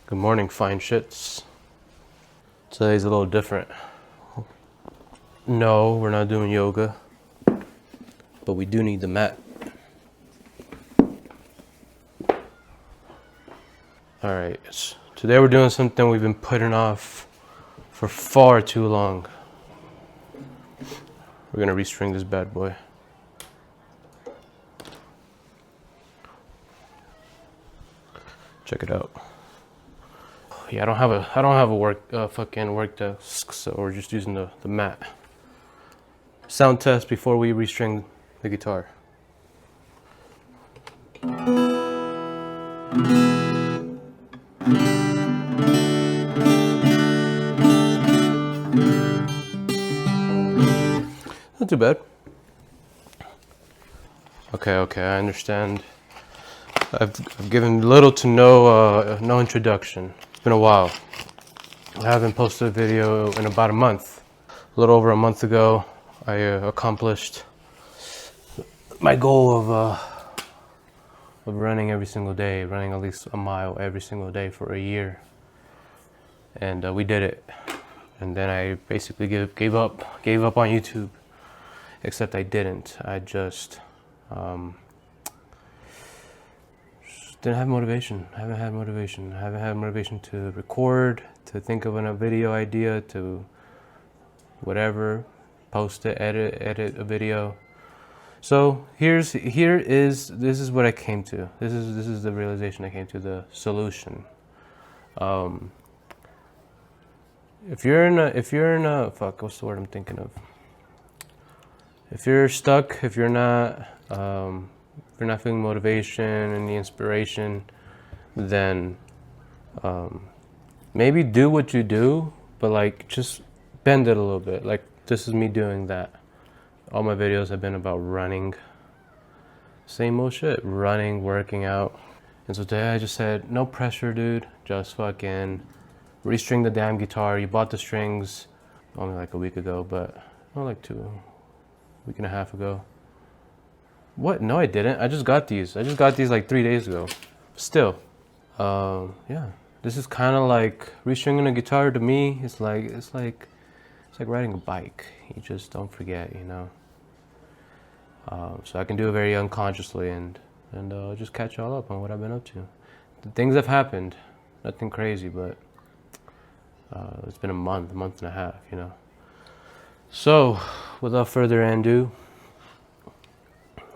Good morning, fine shits. Today's a little different. No, we're not doing yoga, but we do need the mat. Alright, today we're doing something we've been putting off for far too long. We're gonna restring this bad boy. Check it out. Yeah, I don't have a fucking work desk, so we're just using the mat. Sound test before we restring the guitar. Not too bad. Okay, I understand. I've given little to no introduction. It's been a while. I haven't posted a video in about a month. A little over a month ago, I accomplished my goal of running every single day, running at least a mile every single day for a year. And we did it. And then I basically gave up on YouTube. Except I didn't. I just didn't have motivation. I haven't had motivation to record, to think of a video idea, to whatever, post it, edit a video. So this is what I came to. This is the realization I came to, the solution. If you're in a fuck, what's the word I'm thinking of? If you're stuck, if you're not feeling motivation and the inspiration, then maybe do what you do, but like just bend it a little bit. Like this is me doing that. All my videos have been about running. Same old shit, running, working out. And so today I just said, no pressure, dude. Just fucking restring the damn guitar. You bought the strings only like a week ago, but not like week and a half ago. What? No, I didn't. I just got these like 3 days ago. Still, yeah. This is kind of like restringing a guitar to me. It's like riding a bike. You just don't forget, you know. So I can do it very unconsciously and just catch y'all up on what I've been up to. The things have happened, nothing crazy, but it's been a month and a half, you know. So, without further ado,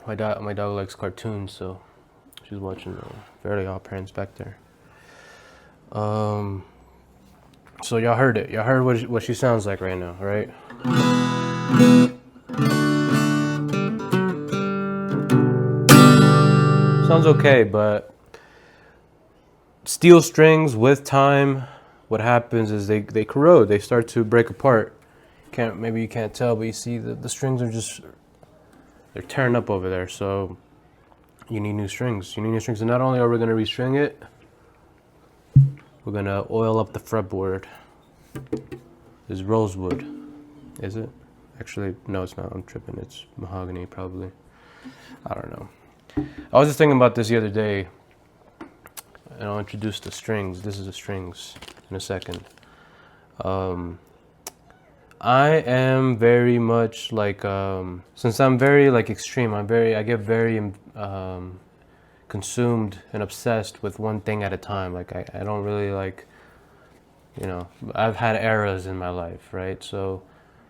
my dog likes cartoons, so she's watching Fairly Odd Parents back there. So y'all heard it. Y'all heard what she sounds like right now, right? Sounds okay, but steel strings with time, what happens is they corrode. They start to break apart. Maybe you can't tell, but you see the strings are they're tearing up over there. So you need new strings. And not only are we gonna restring it, we're gonna oil up the fretboard. This is rosewood, is it? Actually, no, it's not. I'm tripping. It's mahogany, probably. I don't know. I was just thinking about this the other day, and I'll introduce the strings. This is the strings in a second. I am very much like, since I'm very like extreme, I get very consumed and obsessed with one thing at a time. Like I don't really like, you know, I've had eras in my life, right? So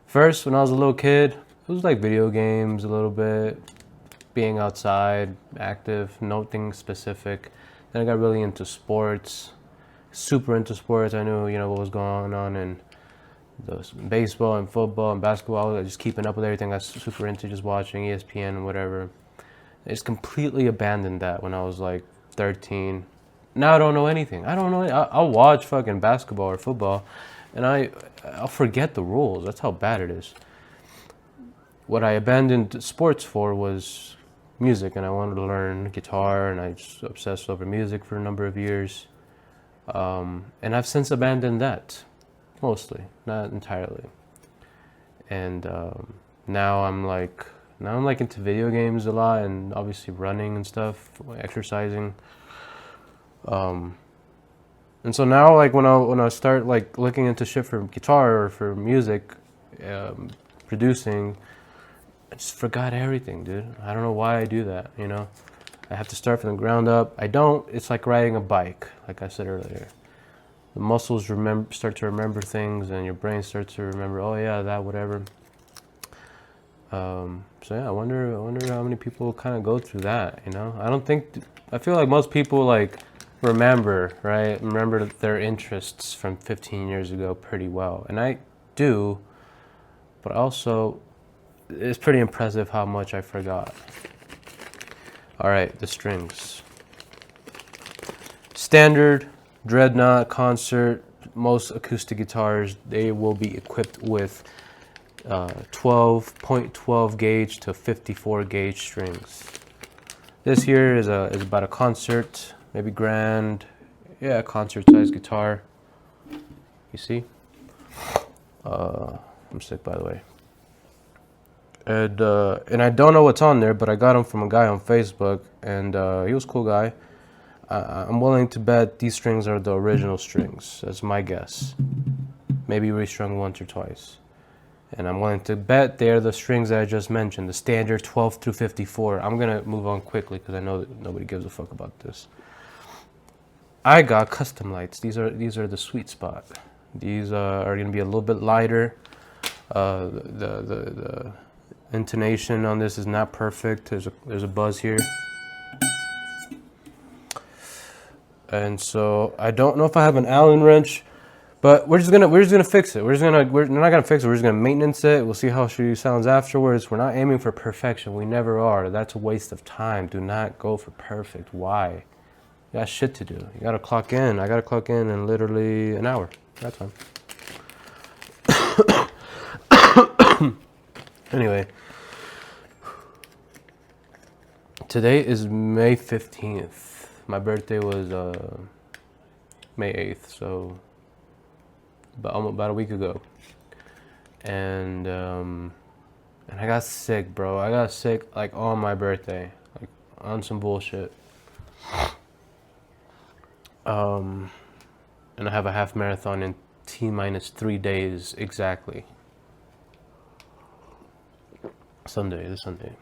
first, when I was a little kid, it was like video games a little bit, being outside, active, nothing specific. Then I got really into sports, super into sports. I knew, you know, what was going on in baseball and football and basketball. I was just keeping up with everything. I was super into just watching ESPN and whatever. I just completely abandoned that when I was like 13. Now I don't know anything. I'll watch fucking basketball or football and I'll forget the rules. That's how bad it is. What I abandoned sports for was music, and I wanted to learn guitar, and I just obsessed over music for a number of years. And I've since abandoned that. Mostly, not entirely. And now I'm like into video games a lot, and obviously running and stuff, exercising. And so now, like when I start like looking into shit for guitar or for music, producing, I just forgot everything, dude. I don't know why I do that. You know, I have to start from the ground up. I don't. It's like riding a bike, like I said earlier. The muscles start to remember things, and your brain starts to remember. Oh yeah, that whatever. So yeah, I wonder how many people kind of go through that. You know, I feel like most people like remember their interests from 15 years ago pretty well, and I do. But also, it's pretty impressive how much I forgot. All right, the strings. Standard Dreadnought concert, most acoustic guitars, they will be equipped with 12.12 gauge to 54 gauge strings. This here is about a concert, maybe grand, yeah, concert size guitar. You see? I'm sick, by the way. And I don't know what's on there, but I got them from a guy on Facebook, and he was a cool guy. I'm willing to bet these strings are the original strings. That's my guess. Maybe restrung once or twice. And I'm willing to bet they're the strings that I just mentioned, the standard 12 through 54. I'm gonna move on quickly because I know that nobody gives a fuck about this. I got custom lights. These are the sweet spot. These are gonna be a little bit lighter. The intonation on this is not perfect. There's a buzz here. And so I don't know if I have an Allen wrench, but we're just gonna fix it. We're not gonna fix it. We're just gonna maintenance it. We'll see how she sounds afterwards. We're not aiming for perfection. We never are. That's a waste of time. Do not go for perfect. Why? You got shit to do. You gotta clock in. I gotta clock in literally an hour. That's fine. Anyway, today is May 15th. My birthday was May 8th, so about a week ago. And I got sick, bro. I got sick like on my birthday, like on some bullshit. And I have a half marathon in T-3 days exactly. This Sunday.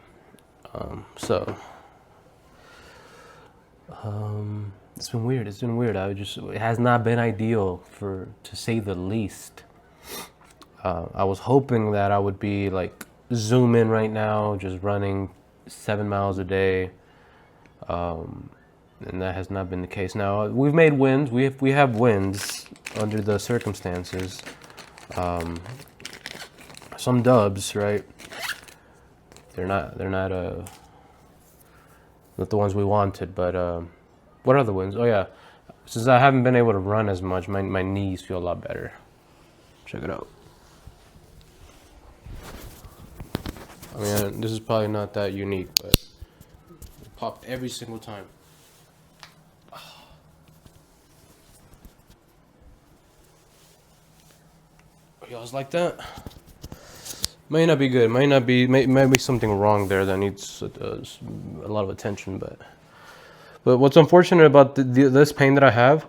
It's been weird. It has not been ideal, to say the least. I was hoping that I would be like zoom in right now, just running 7 miles a day. And that has not been the case. Now we've made wins. We have wins under the circumstances. Some dubs, right? They're not the ones we wanted, but what are the wins? Oh yeah, since I haven't been able to run as much, my knees feel a lot better. Check it out. I mean, this is probably not that unique, but it popped every single time. Y'all's like that? May not be good. May be something wrong there that needs a lot of attention. But what's unfortunate about this pain that I have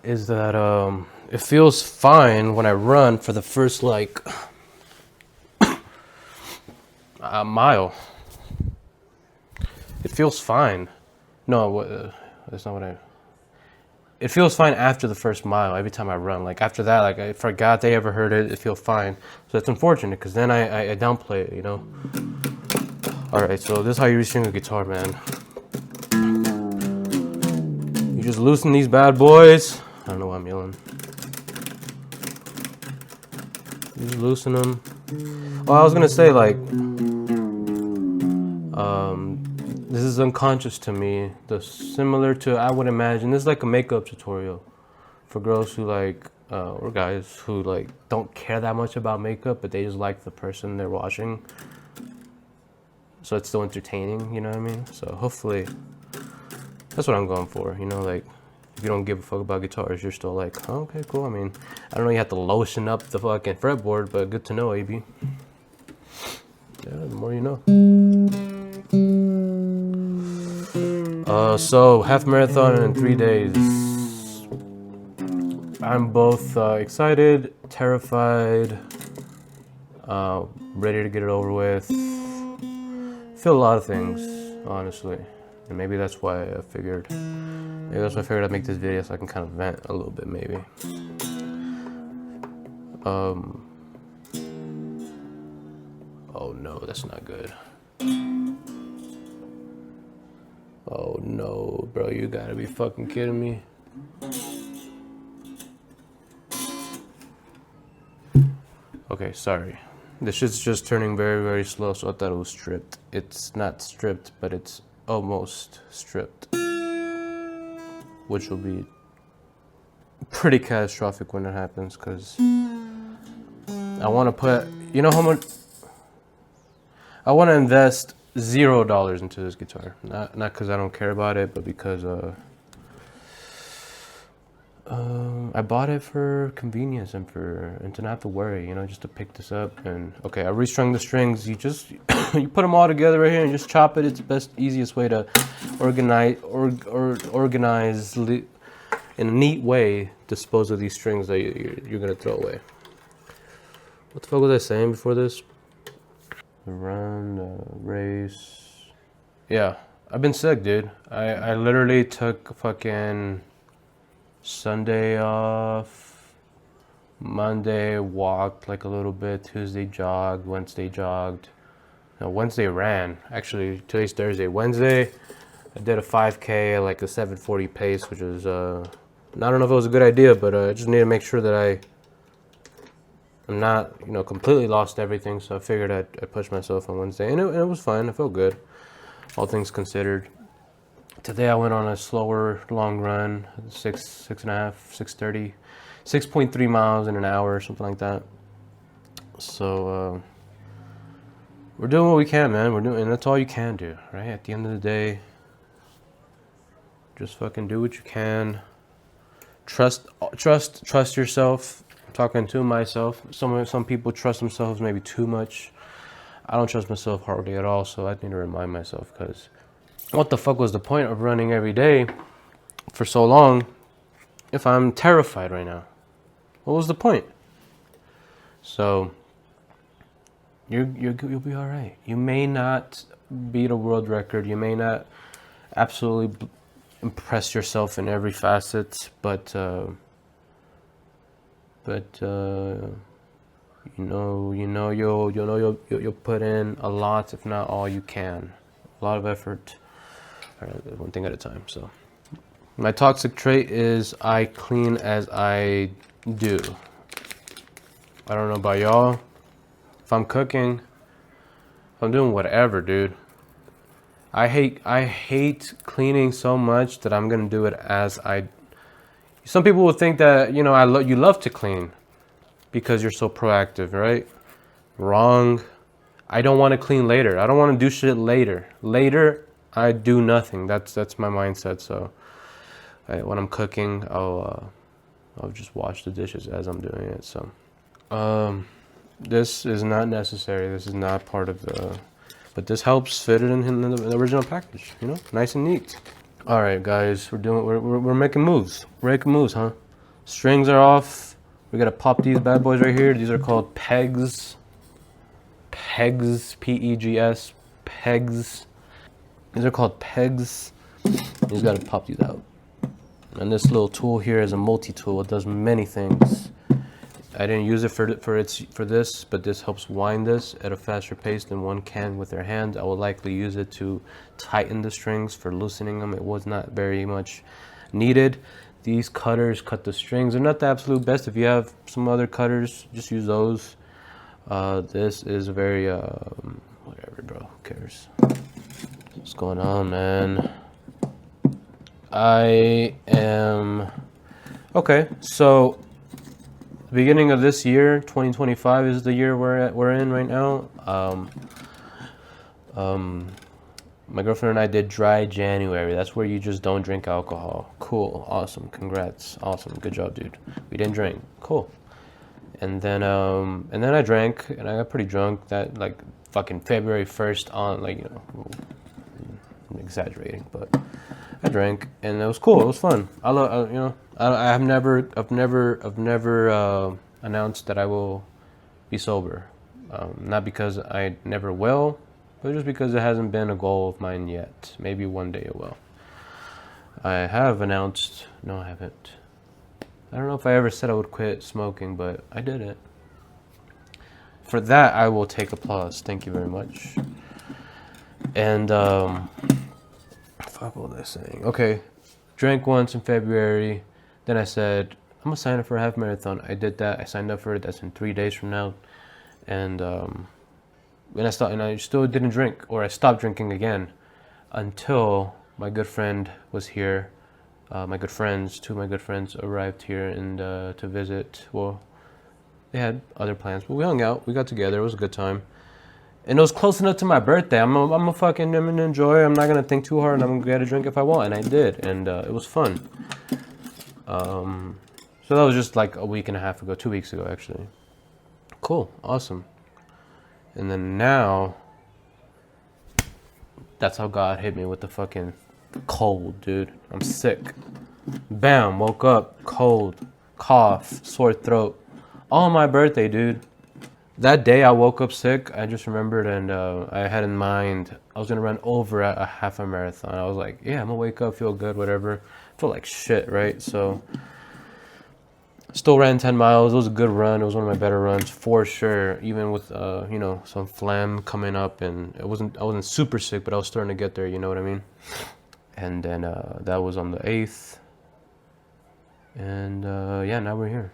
is that it feels fine when I run for the first like a mile. It feels fine. No, that's not what I. It feels fine after the first mile every time I run. Like after that, like I forgot they ever heard it. It feels fine. So it's unfortunate because then I downplay it, you know. All right, so this is how you restring a guitar, man. You just loosen these bad boys. I don't know why I'm yelling. You just loosen them. Oh, I was gonna say like, this is unconscious to me. Similar to, I would imagine, this is like a makeup tutorial for girls who like, or guys who like don't care that much about makeup, but they just like the person they're watching. So it's still entertaining, you know what I mean? So hopefully, that's what I'm going for, you know, like, if you don't give a fuck about guitars, you're still like, oh, okay, cool. I mean, I don't know, you have to lotion up the fucking fretboard, but good to know, AB. Yeah, the more you know. So half marathon in 3 days. I'm both excited, terrified, ready to get it over with. Feel a lot of things, honestly, and maybe that's why I figured. I'd make this video so I can kind of vent a little bit, maybe. Oh no, that's not good. Oh no, bro, you gotta be fucking kidding me. Okay, sorry. This shit's just turning very, very slow, so I thought it was stripped. It's not stripped, but it's almost stripped. Which will be pretty catastrophic when it happens, because I want to put, you know how much? I want to invest $0 into this guitar. Not because I don't care about it, but because I bought it for convenience and to not have to worry, you know, just to pick this up. And okay, I restrung the strings. You just you put them all together right here and just chop it. It's the best, easiest way to organize in a neat way, dispose of these strings that you're gonna throw away. What the fuck was I saying before this? The run, the race. Yeah, I've been sick, dude. I literally took fucking Sunday off, Monday walked like a little bit, Tuesday jogged, Wednesday jogged. No, Wednesday ran. Actually, today's Thursday. Wednesday, I did a 5K at like a 7:40 pace, which was, I don't know if it was a good idea, but I just need to make sure that I'm not, you know, completely lost everything. So I figured I'd push myself on Wednesday, and it was fine. I felt good, all things considered. Today I went on a slower long run, 6.3 miles in an hour or something like that. So we're doing what we can, man. And that's all you can do, right? At the end of the day, just fucking do what you can. Trust yourself. I'm talking to myself. Some people trust themselves maybe too much. I don't trust myself hardly at all, so I need to remind myself, because what the fuck was the point of running every day for so long if I'm terrified right now? What was the point? So you'll be all right. You may not beat a world record. You may not absolutely impress yourself in every facet, but you know you'll put in a lot, if not all you can. A lot of effort. All right, one thing at a time. So my toxic trait is I clean as I do. I don't know about y'all. If I'm cooking, if I'm doing whatever, dude, I hate cleaning so much that I'm gonna do it as I. Some people would think that, you know, you love to clean because you're so proactive, right? Wrong. I don't want to clean later. I don't want to do shit later. Later, I do nothing. That's my mindset. So when I'm cooking, I'll just wash the dishes as I'm doing it. So this is not necessary. This is not part of the, but this helps fit it in the original package. You know, nice and neat. All right, guys, we're making moves. We're making moves, huh? Strings are off. We gotta pop these bad boys right here. These are called pegs. Pegs, P-E-G-S, pegs. These are called pegs. You just gotta pop these out. And this little tool here is a multi-tool. It does many things. I didn't use it for this, but this helps wind this at a faster pace than one can with their hand. I will likely use it to tighten the strings. For loosening them, it was not very much needed. These cutters cut the strings. They're not the absolute best. If you have some other cutters, just use those. This is very, whatever, bro, who cares? What's going on, man? I am, okay, so the beginning of this year, 2025 is the year we're in right now. My girlfriend and I did dry January. That's where you just don't drink alcohol. Cool, awesome, congrats, awesome, good job, dude. We didn't drink, cool. And then I drank, and I got pretty drunk. That, like, fucking February 1st on, like, you know, I'm exaggerating, but I drank, and it was cool. It was fun. I love, you know, I've never announced that I will be sober. Not because I never will, but just because it hasn't been a goal of mine yet. Maybe one day it will. I have announced, no, I haven't. I don't know if I ever said I would quit smoking, but I did it. For that, I will take applause. Thank you very much. And, fuck, what was I saying? Okay, drank once in February. Then I said, I'm gonna sign up for a half marathon. I did that. I signed up for it. That's in 3 days from now. And I still didn't drink, or I stopped drinking again until my good friend was here. Two of my good friends arrived here and to visit. Well, they had other plans, but we hung out. We got together. It was a good time. And it was close enough to my birthday. I'm gonna enjoy. I'm not gonna think too hard, and I'm gonna get a drink if I want. And I did, and it was fun. So that was just like a week and a half ago, 2 weeks ago, actually. Cool, awesome. And then now, that's how God hit me with the fucking cold, dude. I'm sick. Bam, woke up, cold, cough, sore throat. On my birthday, dude. That day I woke up sick, I just remembered, and I had in mind I was gonna run over at a half a marathon. I was like, yeah, I'm gonna wake up, feel good, whatever. Feel like shit, right? So, still ran 10 miles. It was a good run. It was one of my better runs for sure. Even with you know, some phlegm coming up, and I wasn't super sick, but I was starting to get there. You know what I mean? And then that was on the 8th. And yeah, now we're here.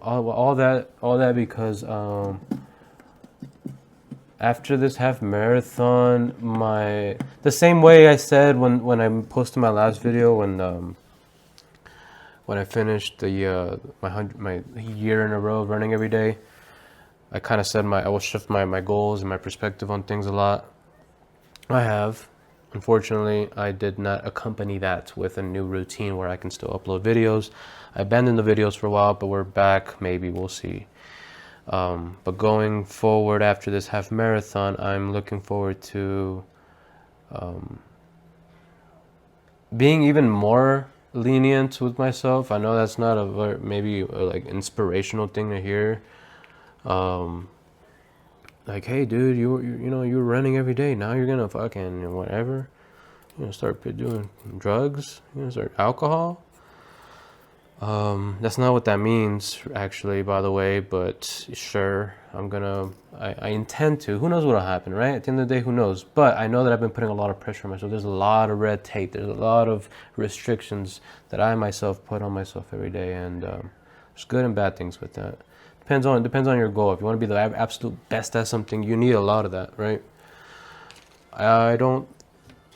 All that because after this half marathon, the same way I said when I posted my last video, when I finished my year in a row of running every day, I kind of said I will shift my goals and my perspective on things a lot. I have. Unfortunately, I did not accompany that with a new routine where I can still upload videos. I abandoned the videos for a while, but we're back. Maybe, we'll see. But going forward after this half marathon, I'm looking forward to being even more lenient with myself. I know that's not maybe like inspirational thing to hear. Like, hey, dude, you know, you're running every day. Now you're gonna fucking whatever. You're gonna start doing drugs. You're gonna start alcohol. That's not what that means, actually, by the way. But sure, I intend to. Who knows what'll happen, right? At the end of the day, who knows? But I know that I've been putting a lot of pressure on myself. There's a lot of red tape. There's a lot of restrictions that I myself put on myself every day, and there's good and bad things with that. Depends on your goal. If you want to be the absolute best at something, you need a lot of that, right? I don't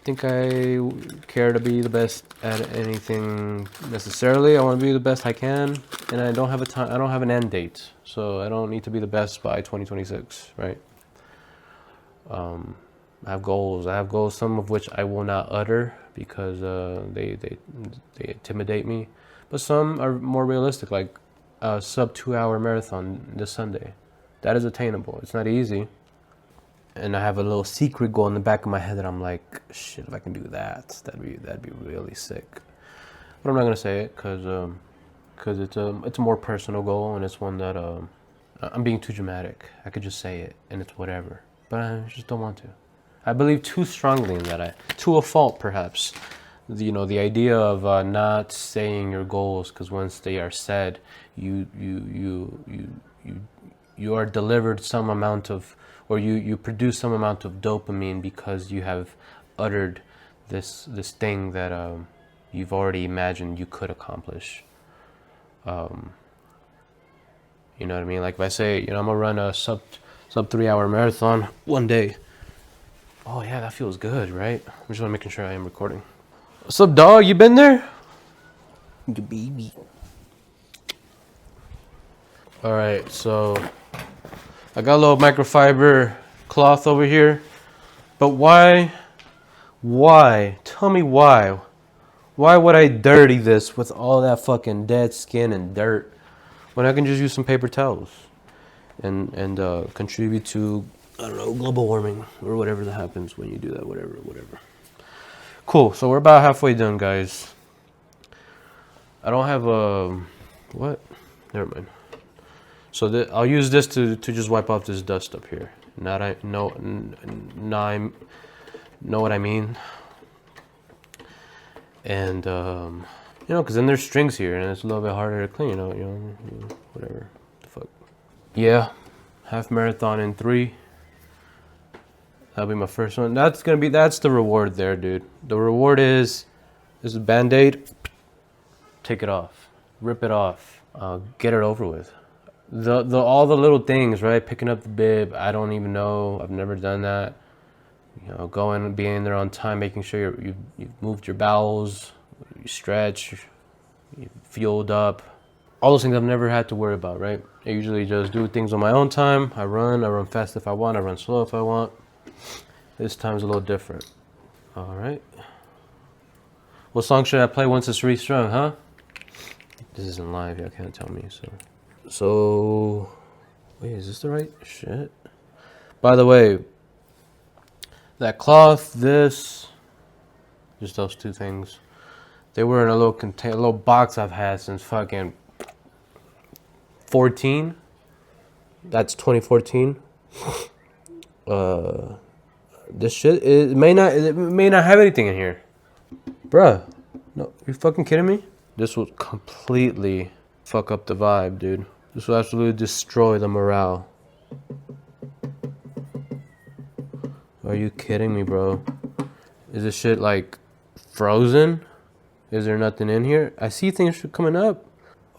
think I care to be the best at anything necessarily. I want to be the best I can, and I don't have I don't have an end date, so I don't need to be the best by 2026, right? I have goals. Some of which I will not utter because they intimidate me, but some are more realistic, like a sub 2-hour marathon this Sunday. That is attainable. It's not easy. And I have a little secret goal in the back of my head that I'm like, shit, if I can do that, that'd be really sick. But I'm not gonna say it because it's a more personal goal, and it's one that I'm being too dramatic. I could just say it and it's whatever, but I just don't want to. I believe too strongly in that. To a fault, perhaps. You know, the idea of not saying your goals, because once they are said, you are delivered some amount of, or you produce some amount of dopamine because you have uttered this thing that you've already imagined you could accomplish. You know what I mean? Like if I say, you know, I'm gonna run a sub 3-hour marathon one day. Oh yeah, that feels good, right? I'm just making sure I am recording. What's up, dog? You been there? You baby. All right, so I got a little microfiber cloth over here, but why? Tell me why. Why would I dirty this with all that fucking dead skin and dirt when I can just use some paper towels and contribute to, I don't know, global warming or whatever that happens when you do that, whatever. Cool. So we're about halfway done, guys. I don't have a what? Never mind. So I'll use this to just wipe off this dust up here. Now I know what I mean. And you know, because then there's strings here, and it's a little bit harder to clean. You know, whatever the fuck. Yeah, half marathon in 3. That'll be my first one. That's the reward there, dude. The reward is a band-aid. Take it off, rip it off, get it over with. All the little things, right? Picking up the bib. I don't even know. I've never done that. You know, going and being there on time, making sure you've moved your bowels, you stretch, you fueled up. All those things I've never had to worry about, right? I usually just do things on my own time. I run fast if I want, I run slow if I want. This time's a little different. All right. What song should I play once it's restrung, huh? This isn't live, y'all can't tell me, so wait, is this the right shit? By the way, that cloth, just those 2 things, they were in a little box I've had since fucking 14. That's 2014. This shit, it may not have anything in here, bruh. No, you fucking kidding me? This will completely fuck up the vibe, dude. This will absolutely destroy the morale. Are you kidding me, bro? Is this shit like frozen? Is there nothing in here? I see things coming up.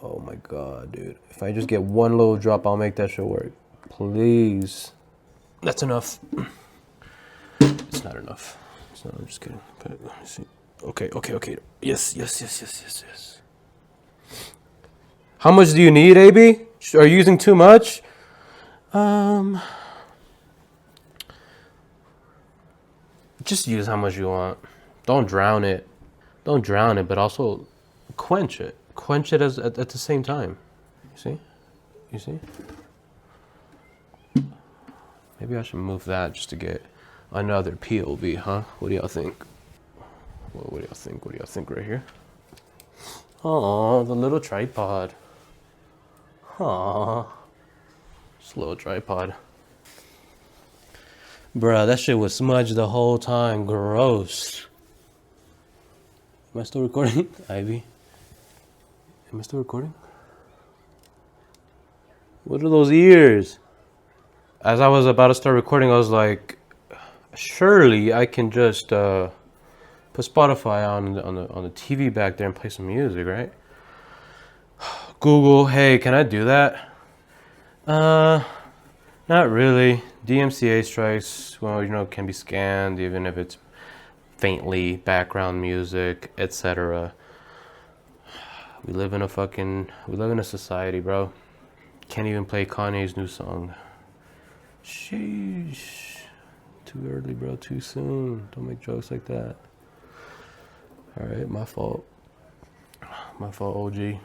Oh my god, dude. If I just get one little drop, I'll make that shit work. Please. That's enough. It's not enough. It's not, I'm just kidding. But let me see. Okay. Yes. How much do you need, AB? Are you using too much? Just use how much you want. Don't drown it. But also quench it. Quench it at the same time. You see? Maybe I should move that just to get another POV, huh? What do y'all think? Well, what do y'all think right here? Oh, the little tripod. Aw. Just a little tripod. Bruh, that shit was smudged the whole time. Gross. Am I still recording? Ivy? Am I still recording? What are those ears? As I was about to start recording, I was like, surely I can just put Spotify on the TV back there and play some music, right? Google, hey, can I do that? Not really. DMCA strikes, well, you know, can be scanned even if it's faintly background music, etc. We live in a society, bro. Can't even play Kanye's new song. Sheesh. Too early, bro. Too soon. Don't make jokes like that. All right, my fault. My fault, OG.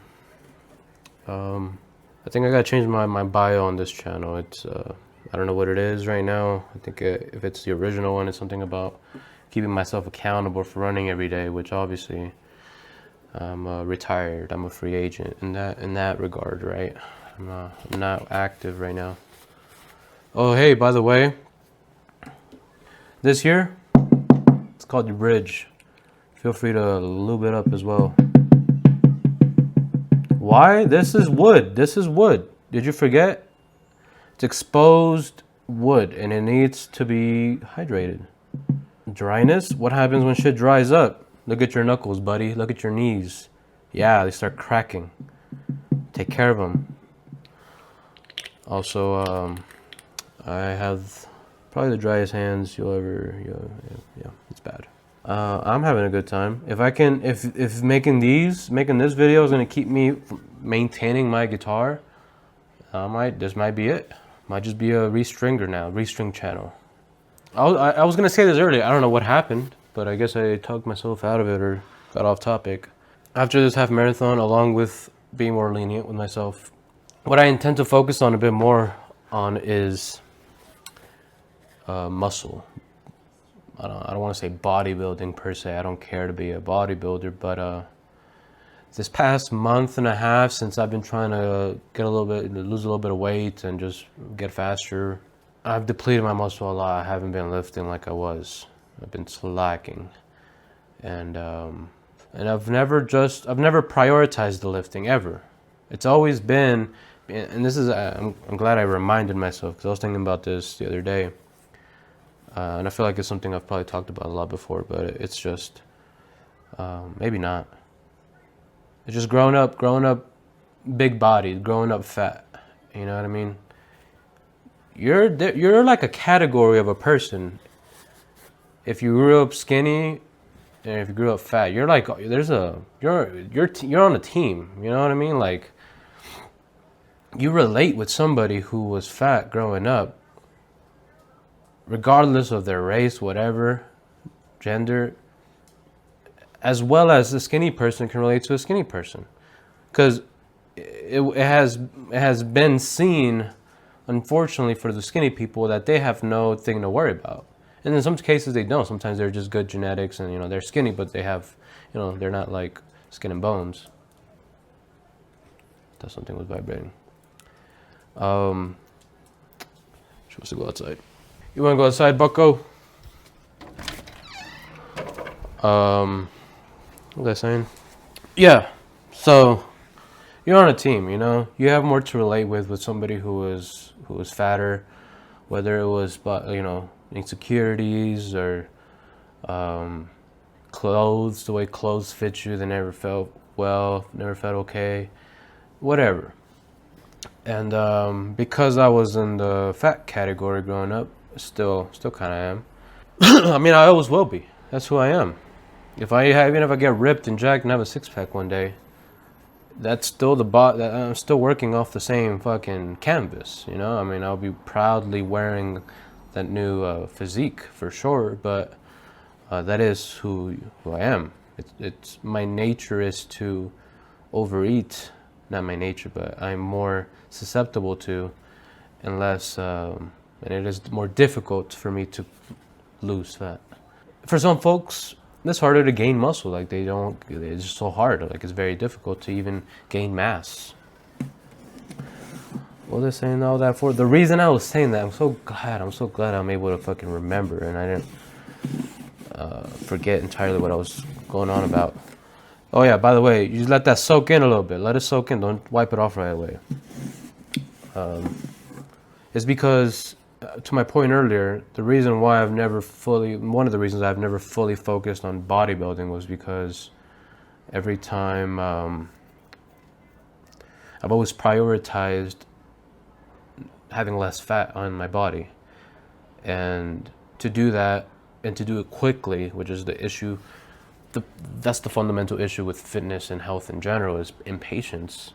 I think I gotta change my bio on this channel. It's I don't know what it is right now. I think if it's the original one, it's something about keeping myself accountable for running every day, which obviously I'm retired. I'm a free agent in that regard, right? I'm not active right now. Oh, hey, by the way, this here, it's called your bridge. Feel free to lube it up as well. Why? This is wood. Did you forget? It's exposed wood and it needs to be hydrated. Dryness? What happens when shit dries up? Look at your knuckles, buddy. Look at your knees. Yeah, they start cracking. Take care of them. Also, I have probably the driest hands you'll ever. Yeah, it's bad. I'm having a good time. If making this video is gonna keep me maintaining my guitar, this might be it. Might just be a restringer now, restring channel. I was gonna say this earlier. I don't know what happened, but I guess I talked myself out of it or got off topic. After this half marathon, along with being more lenient with myself, what I intend to focus on a bit more on is muscle. I don't want to say bodybuilding per se. I don't care to be a bodybuilder, but this past month and a half, since I've been trying to lose a little bit of weight and just get faster, I've depleted my muscle a lot. I haven't been lifting like I was. I've been slacking, and I've never prioritized the lifting ever. It's always been, and this is I'm glad I reminded myself, because I was thinking about this the other day, and I feel like it's something I've probably talked about a lot before, but it's just maybe not. It's just growing up big bodied, growing up fat. You know what I mean? You're like a category of a person. If you grew up skinny, and if you grew up fat, you're like you're on a team. You know what I mean? Like, you relate with somebody who was fat growing up, regardless of their race, whatever, gender, as well as a skinny person can relate to a skinny person, because it has been seen, unfortunately, for the skinny people, that they have no thing to worry about. And in some cases they don't. Sometimes they're just good genetics, and they're skinny, but they have, they're not like skin and bones. That something was vibrating. Supposed to go outside. You want to go outside, Bucko? What was I saying? Yeah. So you're on a team. You have more to relate with somebody who was fatter, whether it was insecurities or clothes, the way clothes fit you, they never felt well, never felt okay, whatever. And because I was in the fat category growing up, still kind of am. I mean, I always will be. That's who I am. Even if I get ripped and jacked and have a six-pack one day, that's still that I'm still working off the same fucking canvas. I mean, I'll be proudly wearing that new physique for sure, but that is who I am. It's my nature is to overeat. Not my nature, but I'm more susceptible to, and it is more difficult for me to lose fat. For some folks, it's harder to gain muscle. Like, it's just so hard. Like, it's very difficult to even gain mass. What was I saying all that for? The reason I was saying that, I'm so glad I'm able to fucking remember, and I didn't forget entirely what I was going on about. Oh yeah, by the way, you just let that soak in a little bit. Let it soak in. Don't wipe it off right away. It's because, to my point earlier, one of the reasons I've never fully focused on bodybuilding was because every time I've always prioritized having less fat on my body, and to do that and to do it quickly, which is the issue. That's the fundamental issue with fitness and health in general, is impatience.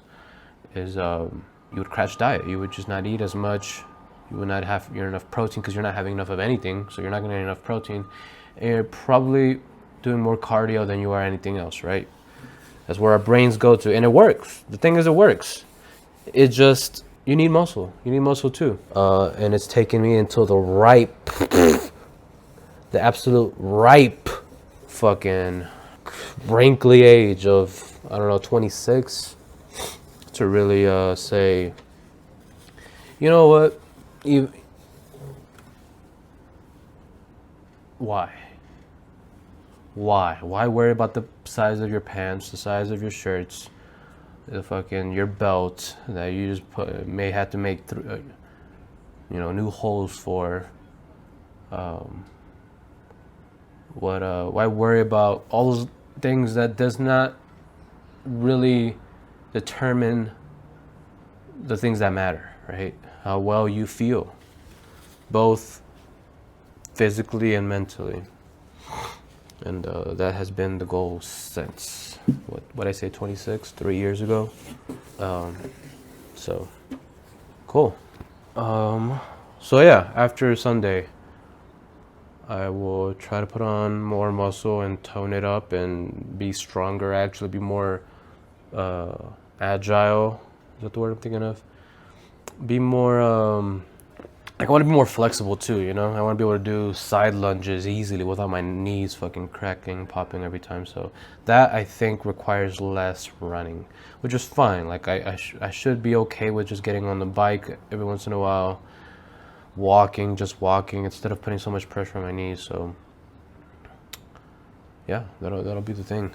Is you would crash diet. You would just not eat as much. You would not have enough protein because you're not having enough of anything. So you're not going to get enough protein. And you're probably doing more cardio than you are anything else, right? That's where our brains go to. And it works. The thing is, it works. It just, you need muscle. You need muscle too. And it's taken me until the absolute ripe fucking wrinkly age of, 26 to really say, you know what, why worry about the size of your pants, the size of your shirts, your belt that you just may have to make new holes for. Why worry about all those things that does not really determine the things that matter, right? How well you feel, both physically and mentally. And that has been the goal since, what I say, 26, 3 years ago. So, cool. So yeah, after Sunday, I will try to put on more muscle and tone it up and be stronger, actually be more agile. Is that the word I'm thinking of? Be more Like I want to be more flexible too, you know. I want to be able to do side lunges easily without my knees fucking cracking, popping every time. So that I think requires less running, which is fine. Like I should be okay with just getting on the bike every once in a while, walking, just walking instead of putting so much pressure on my knees. So yeah, that'll be the thing.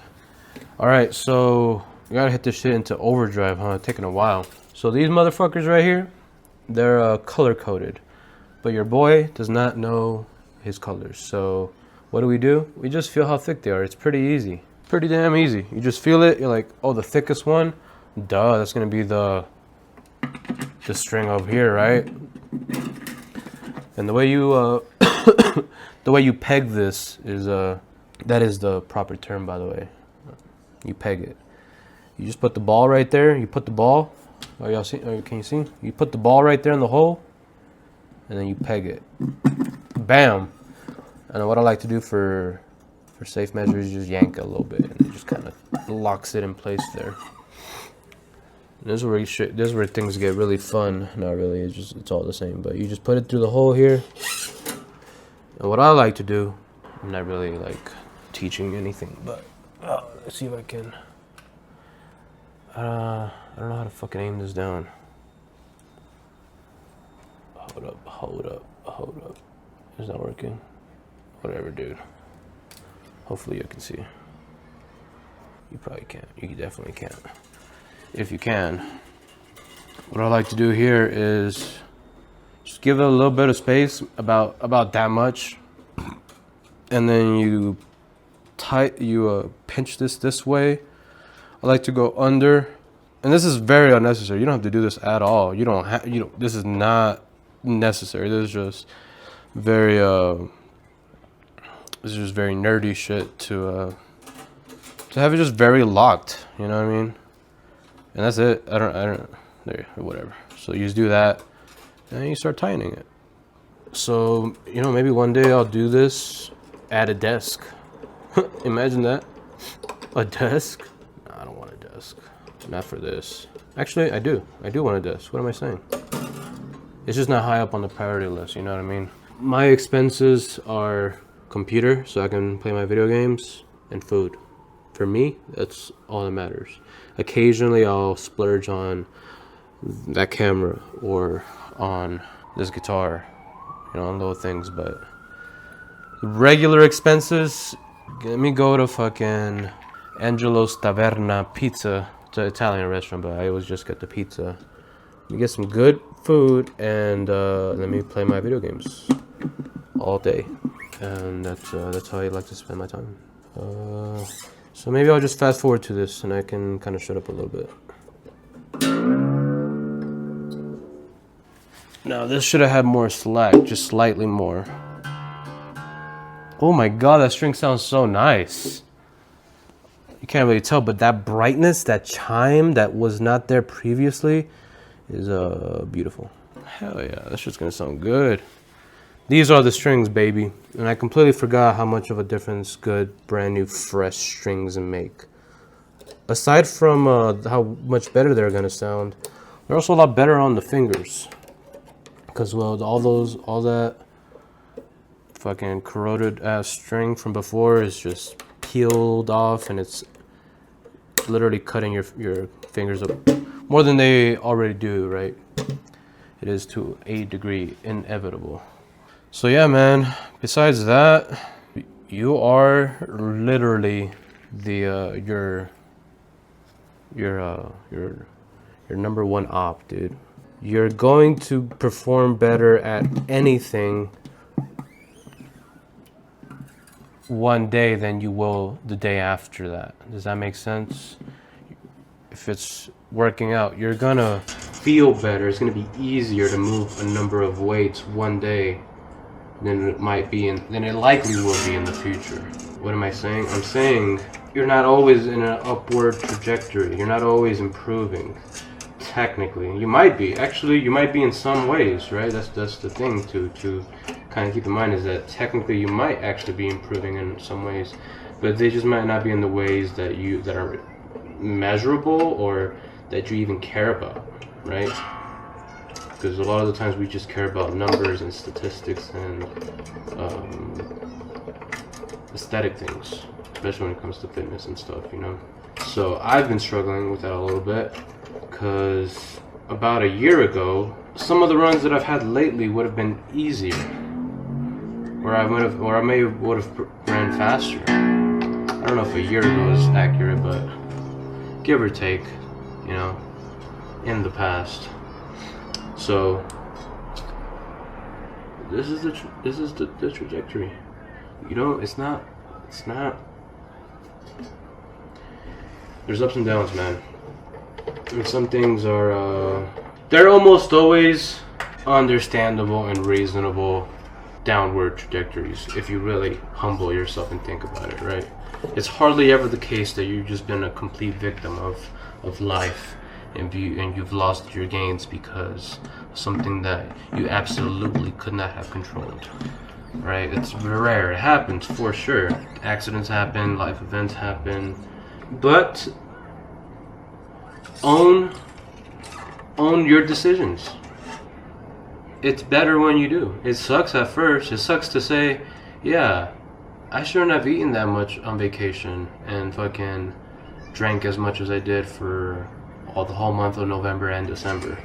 All right, so we gotta hit this shit into overdrive, huh? It's taking a while. So these motherfuckers right here, they're color coded. But your boy does not know his colors. So what do? We just feel how thick they are. It's pretty easy. Pretty damn easy. You just feel it. You're like, oh, the thickest one? Duh, that's going to be the string over here, right? And the way you the way you peg this is that is the proper term, by the way. You peg it. You just put the ball right there. You put the ball. Oh, y'all see? Oh, can you see? You put the ball right there in the hole. And then you peg it. Bam! And what I like to do for safe measures is just yank it a little bit, and it just kind of locks it in place there. This is where things get really fun. Not really. It's all the same. But you just put it through the hole here. And what I like to do, I'm not really like teaching anything, but let's see if I can. I don't know how to fucking aim this down. Hold up. It's not working. Whatever, dude. Hopefully you can see. You probably can't. You definitely can't. If you can. What I like to do here is just give it a little bit of space, about that much. And then you pinch this way. I like to go under. And this is very unnecessary. You don't have to do this at all. This is not necessary. This is just very nerdy shit to have it just very locked, you know what I mean? And that's it. I don't there, whatever. So you just do that and then you start tightening it. So, you know, maybe one day I'll do this at a desk. Imagine that. A desk? No, I don't want a desk. Not for this. Actually, I do want a desk. What am I saying? It's just not high up on the priority list, you know what I mean? My expenses are computer, so I can play my video games, and food. For me, that's all that matters. Occasionally, I'll splurge on that camera or on this guitar, you know, on little things, but regular expenses, let me go to fucking Angelo's Taverna Pizza. It's an Italian restaurant, but I always just get the pizza. You get some good food, and let me play my video games all day, and that's how I like to spend my time. So maybe I'll just fast forward to this, and I can kind of shut up a little bit. Now this should have had more slack, just slightly more. Oh my god, that string sounds so nice. You can't really tell, but that brightness, that chime that was not there previously is beautiful. Hell yeah, that shit's gonna sound good. These are the strings, baby. And I completely forgot how much of a difference good, brand new, fresh strings make. Aside from how much better they're gonna sound, they're also a lot better on the fingers. Because, well, all that fucking corroded ass string from before is just peeled off, and it's literally cutting your fingers up more than they already do, right? It is to a degree inevitable. So yeah, man, besides that, you are literally the your number one op, dude. You're going to perform better at anything one day than you will the day after that. Does that make sense? If it's working out, you're gonna feel better. It's gonna be easier to move a number of weights one day than it likely will be in the future. What am I saying? I'm saying you're not always in an upward trajectory. You're not always improving. Technically, you might be. Actually, you might be in some ways, right? That's the thing to kind of keep in mind, is that technically you might actually be improving in some ways, but they just might not be in the ways that are measurable or that you even care about, right? because a lot of the times we just care about numbers and statistics and aesthetic things, especially when it comes to fitness and stuff, you know. So I've been struggling with that a little bit, because about a year ago, some of the runs that I've had lately would have been easier, or I would have ran faster. I don't know if a year ago is accurate, but give or take, you know, in the past. So this is the trajectory. You know, it's not. There's ups and downs, man. And some things are they're almost always understandable and reasonable downward trajectories if you really humble yourself and think about it, right? It's hardly ever the case that you've just been a complete victim of life and you've lost your gains because of something that you absolutely could not have controlled, right? It's rare. It happens for sure. Accidents happen, life events happen, but own your decisions. It's better when you do. It sucks at first. It sucks to say, yeah, I shouldn't have eaten that much on vacation and fucking drank as much as I did for the whole month of November and December.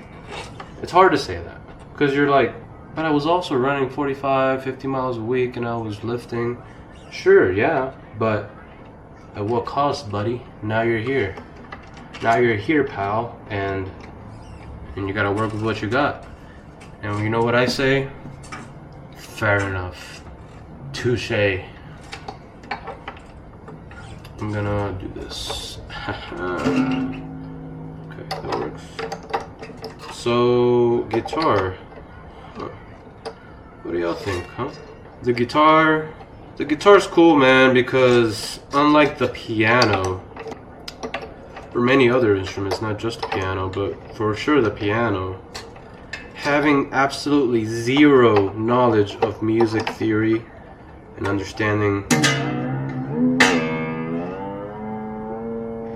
It's hard to say that because you're like, but I was also running 45, 50 miles a week and I was lifting. Sure, yeah, but at what cost, buddy? Now you're here. Now you're here, pal, and you gotta work with what you got. And you know what I say? Fair enough. Touche. I'm gonna do this. Okay, that works. So, guitar. Huh. What do y'all think, huh? The guitar's cool, man, because unlike the piano, or many other instruments, not just the piano, but for sure the piano, having absolutely zero knowledge of music theory and understanding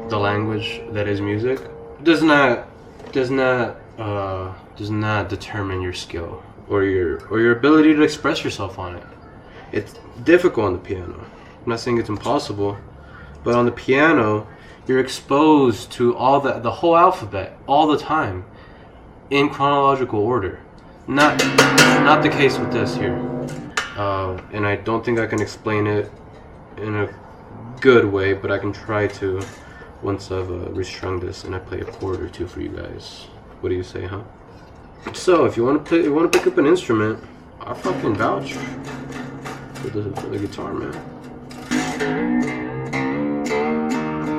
the language that is music does not determine your skill or your ability to express yourself on it. It's difficult on the piano. I'm not saying it's impossible, but on the piano you're exposed to all the whole alphabet all the time in chronological order. Not the case with this here. And I don't think I can explain it in a good way, but I can try to once I've restrung this and I play a chord or two for you guys. What do you say, huh? So if you want to pick up an instrument, I fucking vouch for the guitar, man.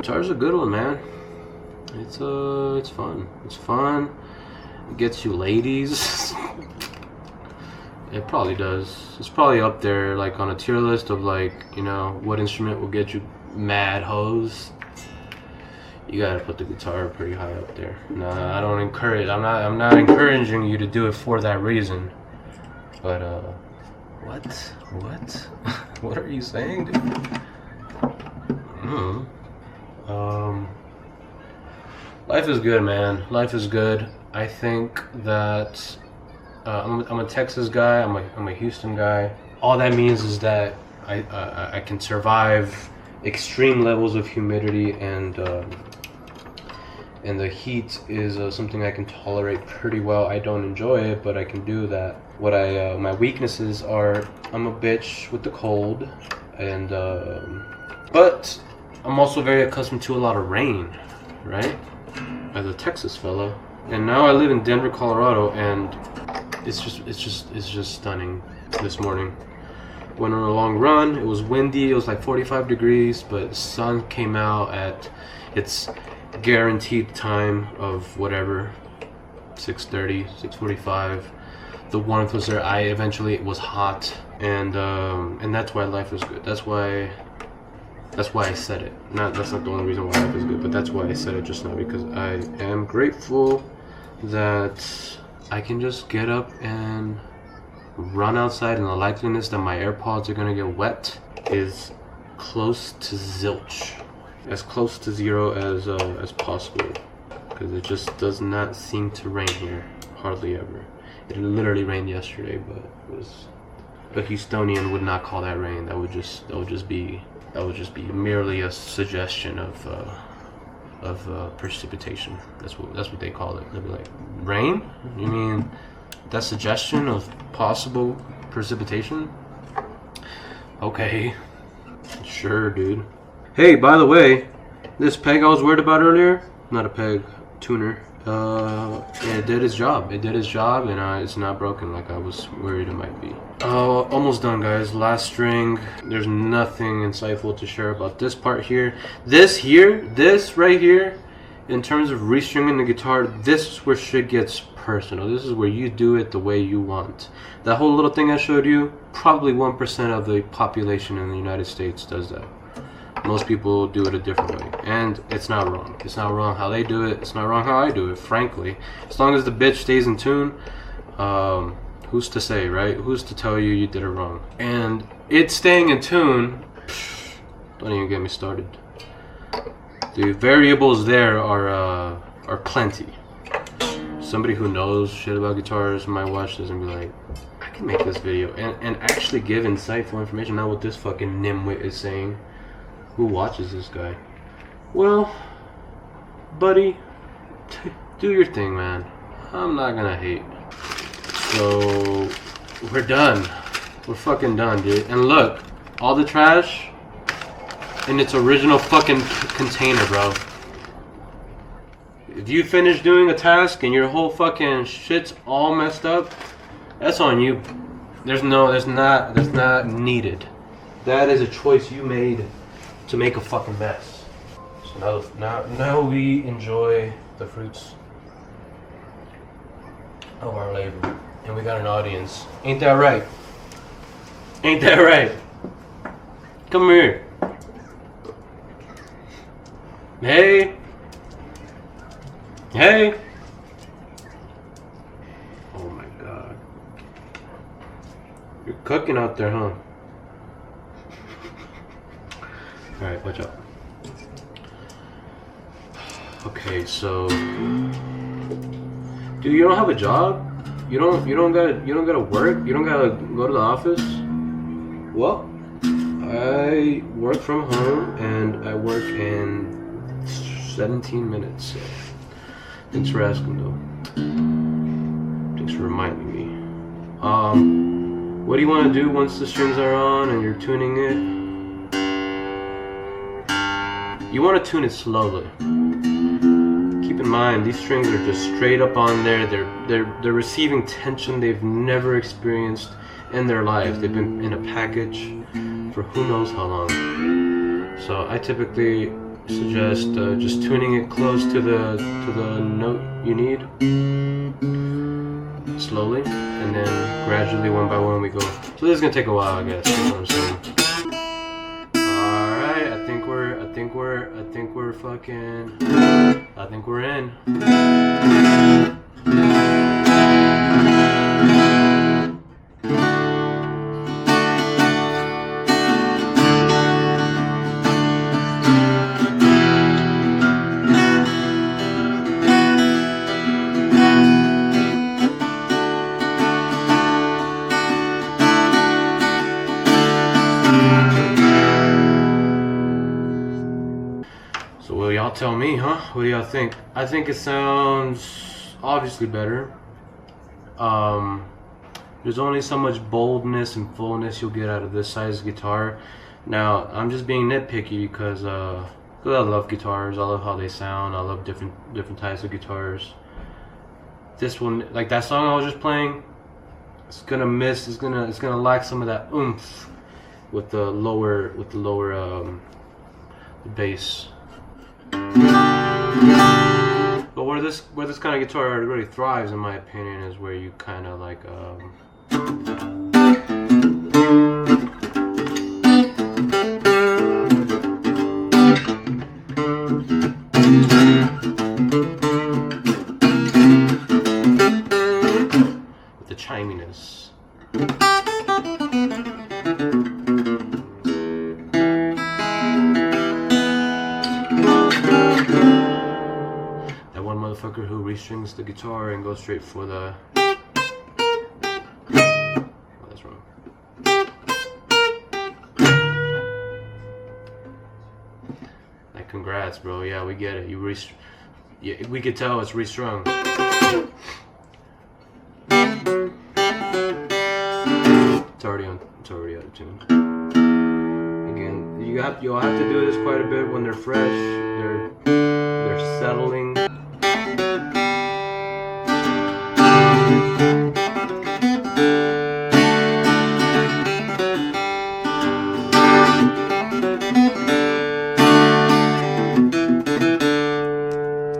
Guitar's a good one, man. It's fun. It's fun. It gets you ladies. It probably does. It's probably up there, like on a tier list of like, you know, what instrument will get you mad hoes. You gotta put the guitar pretty high up there. No, I don't encourage. I'm not encouraging you to do it for that reason. But what? What are you saying, dude? Life is good, man. Life is good. I think that I'm a Texas guy. I'm a Houston guy. All that means is that I can survive extreme levels of humidity, and the heat is something I can tolerate pretty well. I don't enjoy it, but I can do that. What my weaknesses are, I'm a bitch with the cold, and but I'm also very accustomed to a lot of rain, right? As a Texas fella, and now I live in Denver, Colorado, and it's just stunning. This morning, went on a long run. It was windy. It was like 45 degrees, but the sun came out at its guaranteed time of whatever, 6:30, 6:45. The warmth was there. It was hot, and that's why life is good. That's why I said it. That's not the only reason why life is good, but that's why I said it just now, because I am grateful that I can just get up and run outside, and the likeliness that my AirPods are gonna get wet is close to zilch, as close to zero as possible, because it just does not seem to rain here. hardly ever. It literally rained yesterday, but it was a Houstonian would not call that rain. That would just be merely a suggestion of precipitation. That's what they call it. They'll be like, rain? You mean that suggestion of possible precipitation? Okay, sure, dude. Hey, by the way, this peg I was worried about earlier, not a peg, tuner. It did its job. It did its job, and it's not broken like I was worried it might be. Almost done, guys. Last string. There's nothing insightful to share about this part here. This right here, in terms of restringing the guitar, this is where shit gets personal. This is where you do it the way you want. That whole little thing I showed you, probably 1% of the population in the United States does that. Most people do it a different way, and it's not wrong. It's not wrong how they do it. It's not wrong how I do it, frankly. As long as the bitch stays in tune, who's to say, right? Who's to tell you did it wrong? And it staying in tune, don't even get me started. The variables there are plenty. Somebody who knows shit about guitars might watch this and be like, I can make this video and actually give insightful information, not what this fucking nimwit is saying. Who watches this guy? Well, buddy, do your thing, man. I'm not gonna hate. So, we're done. We're fucking done, dude. And look, all the trash in its original fucking container, bro. If you finish doing a task and your whole fucking shit's all messed up, that's on you. That's not needed. That is a choice you made to make a fucking mess. So now we enjoy the fruits of our labor, and we got an audience. Ain't that right? Ain't that right? Come here. Hey. Hey. Oh my God. You're cooking out there, huh? Alright, watch out. Okay, so dude, you don't have a job? You don't gotta work? You don't gotta go to the office? Well, I work from home and I work in 17 minutes. So thanks for asking though. Thanks for reminding me. What do you want to do once the strings are on and you're tuning it? You want to tune it slowly. Keep in mind, these strings are just straight up on there. They're receiving tension they've never experienced in their lives. They've been in a package for who knows how long. So I typically suggest just tuning it close to the note you need, slowly, and then gradually, one by one, we go. So this is gonna take a while, I guess. You know what I'm saying? I think we're in. So will y'all tell me, huh? What do y'all think? I think it sounds obviously better. There's only so much boldness and fullness you'll get out of this size guitar. Now, I'm just being nitpicky because I love guitars. I love how they sound. I love different types of guitars. This one, like that song I was just playing, it's gonna lack some of that oomph with the lower bass. But where this kind of guitar really thrives, in my opinion, is where you kind of like with the chiminess. one motherfucker who restrings the guitar and goes straight for the... Oh, that's wrong. Like, congrats, bro. Yeah, we get it. Yeah, we could tell it's restrung. It's already out of tune. Again, you'll have to do this quite a bit when they're fresh. They're settling.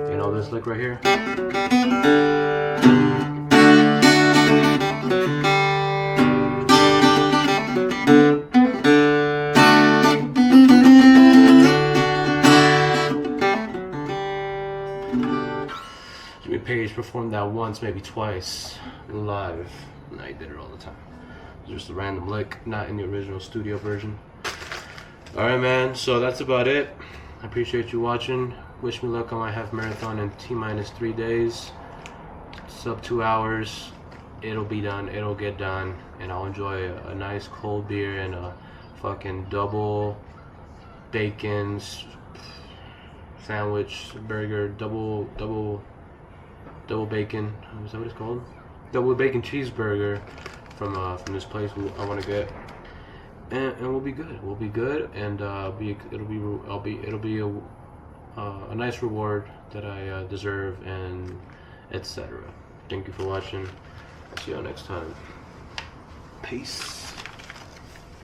You know this lick right here? Jimmy Page performed that once, maybe twice, live. No, he did it all the time. Just a random lick, not in the original studio version. Alright, man, so that's about it. I appreciate you watching. Wish me luck on my half marathon in T-minus 3 days. Sub 2 hours. It'll be done, it'll get done, and I'll enjoy a nice cold beer and a fucking double bacon sandwich, burger, double bacon. Is that what it's called? Double bacon cheeseburger from this place I want to get, and we'll be good. We'll be good, and it'll be a nice reward that I deserve, and etc. Thank you for watching. I'll see y'all next time. Peace.